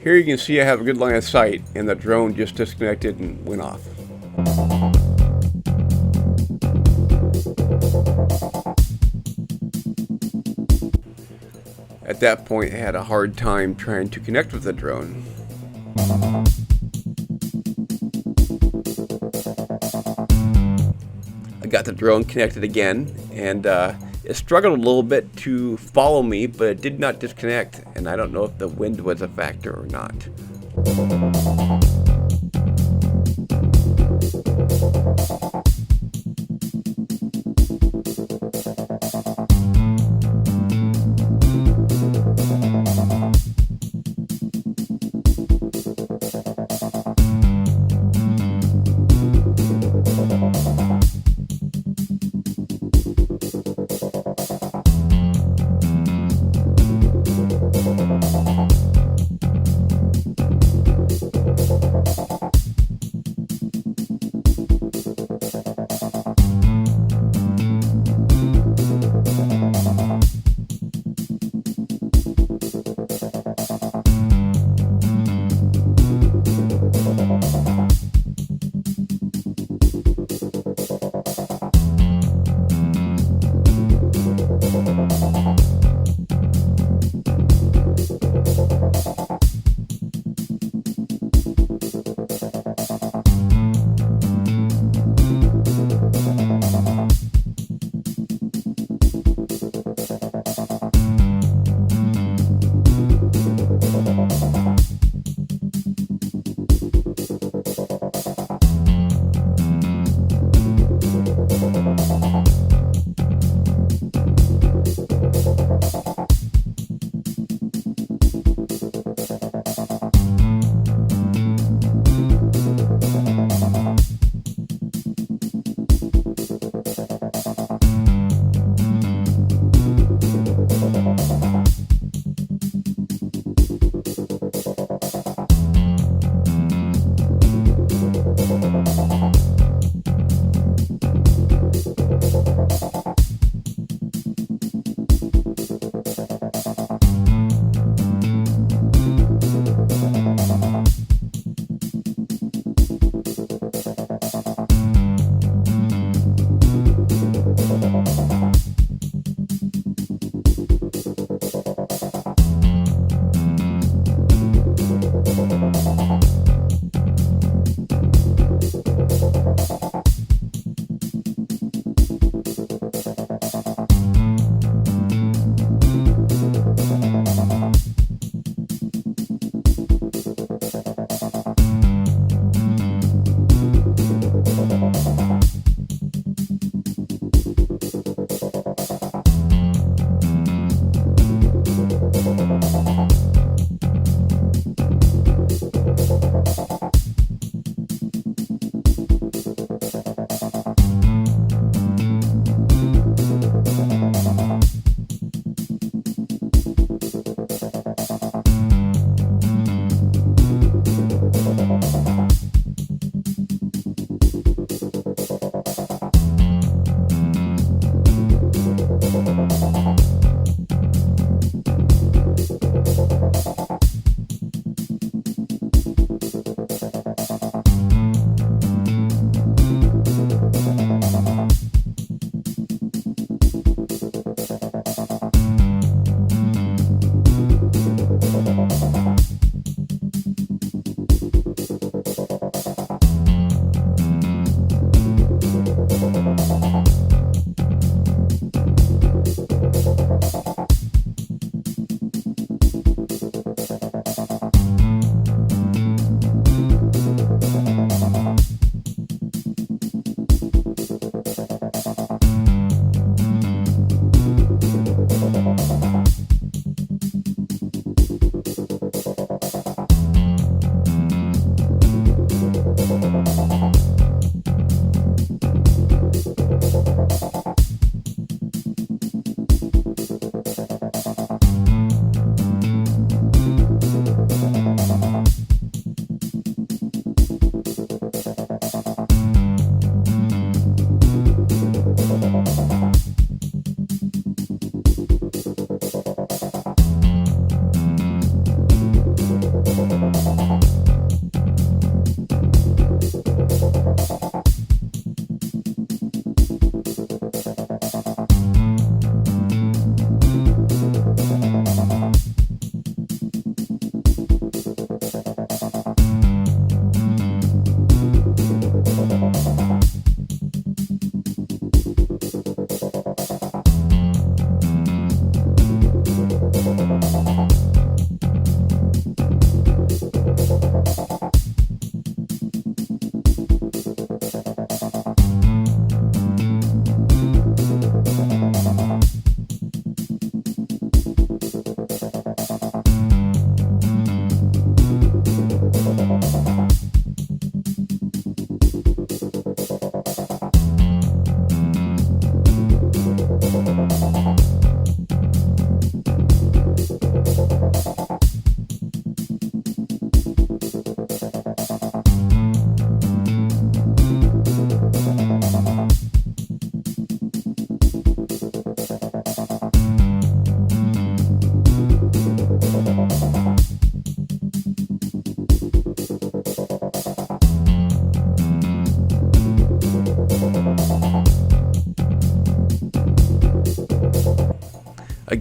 Here you can see I have a good line of sight, and the drone just disconnected and went off. At that point, I had a hard time trying to connect with the drone. I got the drone connected again, and it struggled a little bit to follow me, but it did not disconnect, and I don't know if the wind was a factor or not.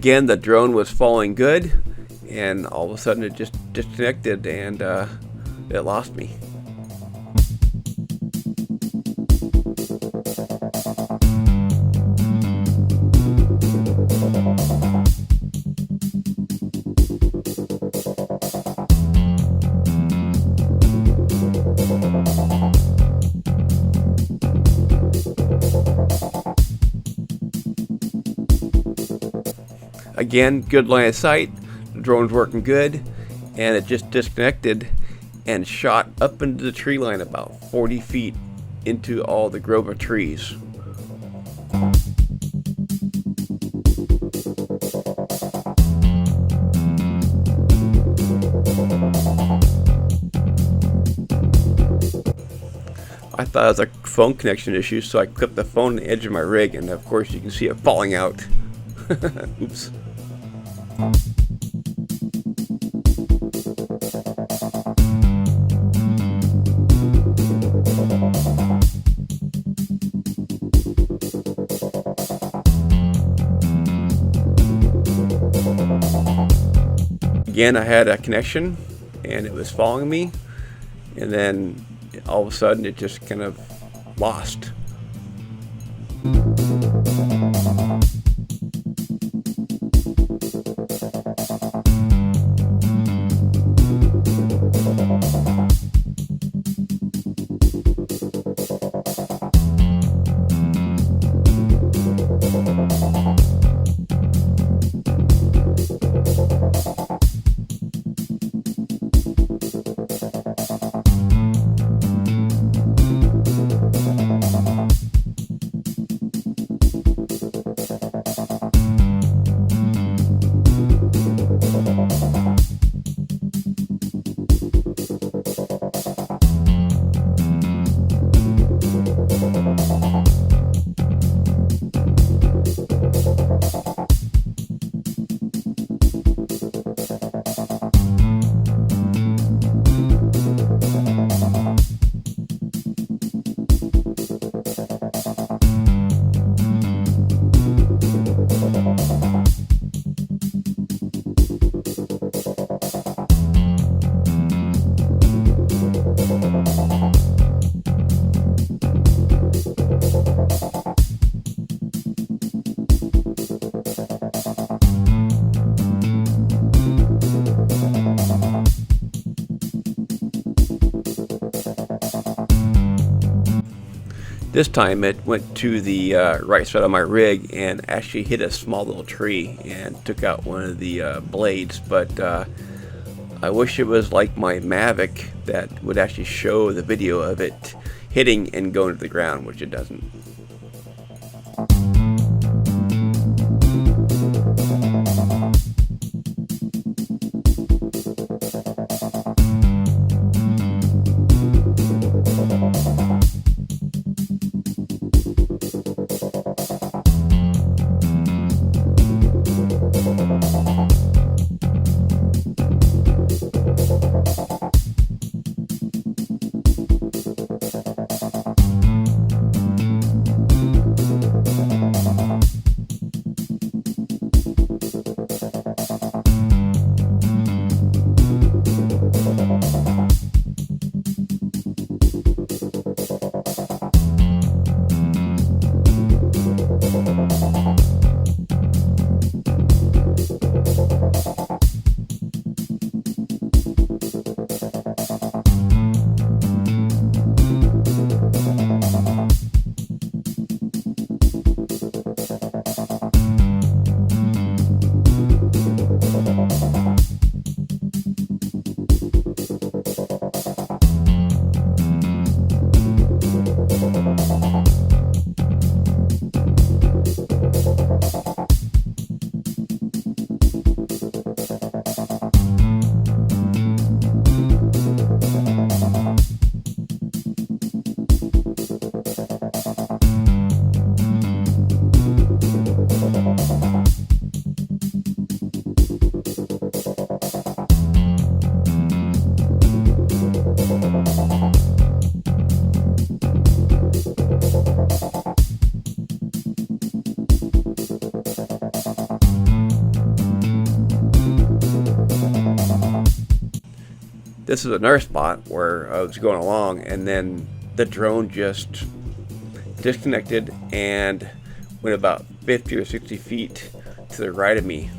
Again, the drone was falling good, and all of a sudden it just disconnected and it lost me. Again, good line of sight, the drone's working good, and it just disconnected and shot up into the tree line about 40 feet into all the grove of trees. I thought it was a phone connection issue, so I clipped the phone on the edge of my rig, and of course you can see it falling out. Oops. Again, I had a connection and it was following me, and then all of a sudden it just kind of lost. This time it went to the right side of my rig and actually hit a small little tree and took out one of the blades, but I wish it was like my Mavic that would actually show the video of it hitting and going to the ground, which it doesn't. This is another spot where I was going along, and then the drone just disconnected and went about 50 or 60 feet to the right of me.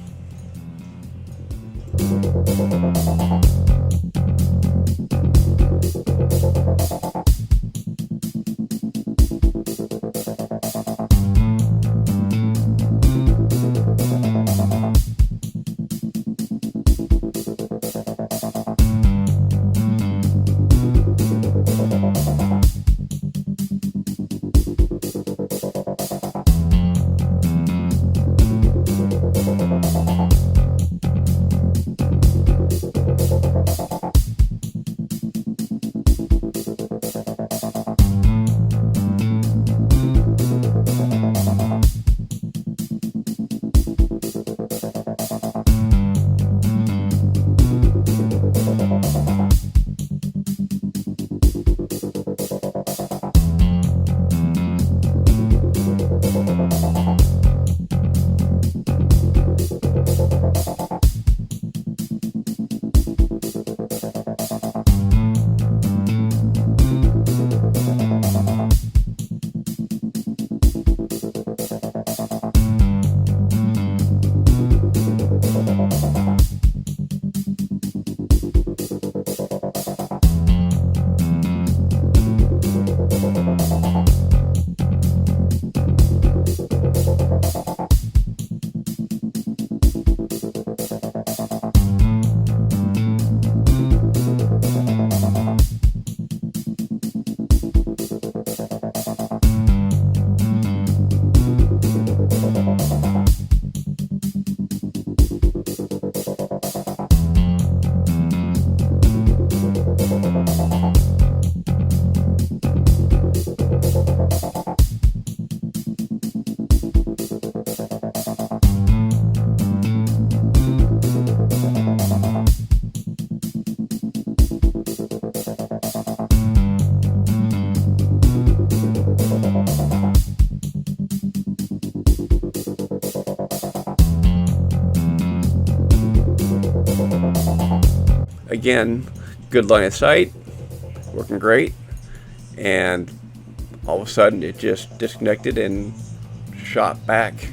Again, good line of sight, working great, and all of a sudden it just disconnected and shot back.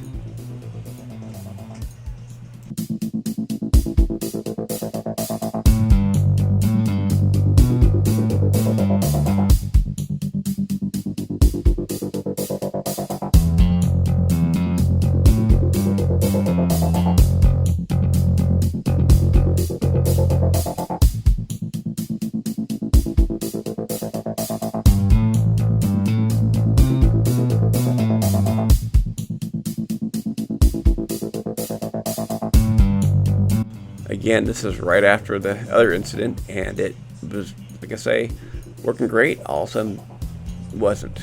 Again, this is right after the other incident, and it was, like I say, working great. All of a sudden, it wasn't.